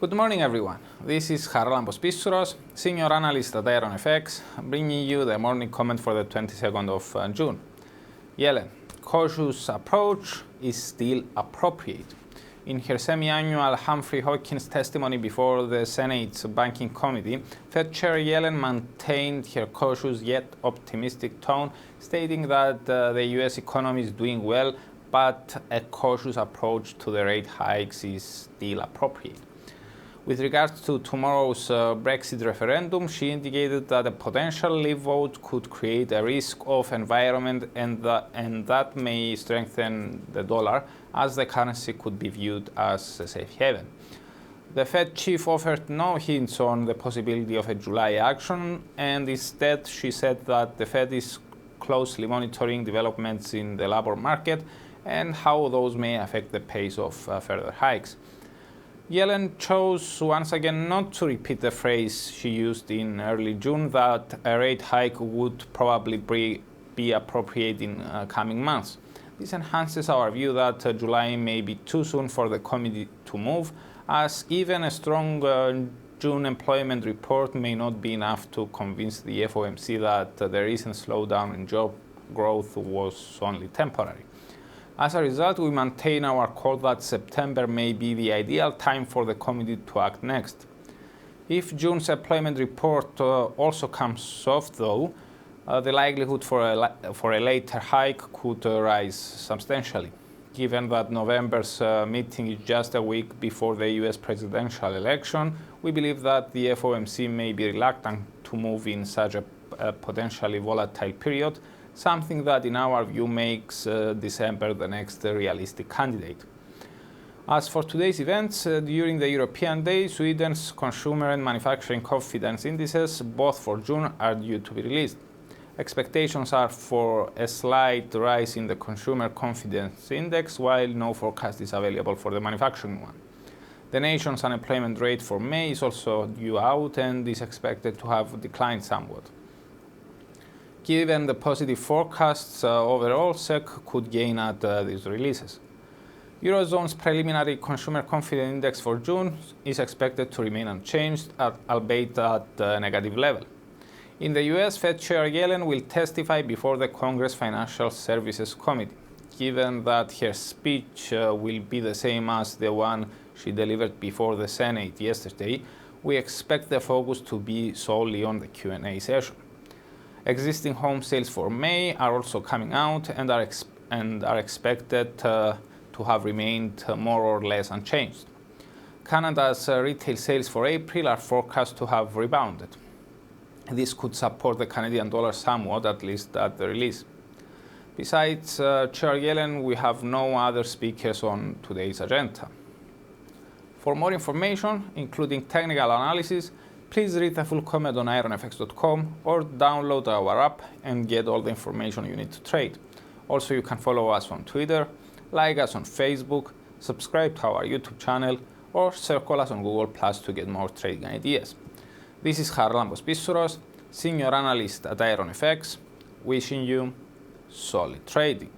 Good morning, everyone. This is Charalambos Pissouros, Senior Analyst at IronFX, bringing you the morning comment for the 22nd of June. Yellen, cautious approach is still appropriate. In her semi-annual Humphrey Hawkins testimony before the Senate's Banking Committee, Fed Chair Yellen maintained her cautious yet optimistic tone, stating that the US economy is doing well, but a cautious approach to the rate hikes is still appropriate. With regards to tomorrow's Brexit referendum, she indicated that a potential leave vote could create a risk-off environment and that may strengthen the dollar, as the currency could be viewed as a safe haven. The Fed chief offered no hints on the possibility of a July action, and instead she said that the Fed is closely monitoring developments in the labor market and how those may affect the pace of further hikes. Yellen chose once again not to repeat the phrase she used in early June that a rate hike would probably be appropriate in coming months. This enhances our view that July may be too soon for the committee to move, as even a strong June employment report may not be enough to convince the FOMC that the recent slowdown in job growth was only temporary. As a result, we maintain our call that September may be the ideal time for the committee to act next. If June's employment report also comes soft, though, the likelihood for a later hike could rise substantially. Given that November's meeting is just a week before the US presidential election, we believe that the FOMC may be reluctant to move in such a potentially volatile period, something that in our view makes December the next realistic candidate. As for today's events, during the European Day, Sweden's consumer and manufacturing confidence indices, both for June, are due to be released. Expectations are for a slight rise in the consumer confidence index, while no forecast is available for the manufacturing one. The nation's unemployment rate for May is also due out and is expected to have declined somewhat. Given the positive forecasts, overall SEK could gain at these releases. Eurozone's preliminary consumer confidence index for June is expected to remain unchanged, albeit at a negative level. In the US, Fed Chair Yellen will testify before the Congress Financial Services Committee. Given that her speech will be the same as the one she delivered before the Senate yesterday, we expect the focus to be solely on the Q&A session. Existing home sales for May are also coming out and are expected to have remained more or less unchanged. Canada's retail sales for April are forecast to have rebounded. This could support the Canadian dollar somewhat, at least at the release. Besides Chair Yellen, we have no other speakers on today's agenda. For more information, including technical analysis, please read the full comment on IronFX.com or download our app and get all the information you need to trade. Also, you can follow us on Twitter, like us on Facebook, subscribe to our YouTube channel, or circle us on Google Plus to get more trading ideas. This is Charalambos Pissouros, Senior Analyst at IronFX, wishing you solid trading.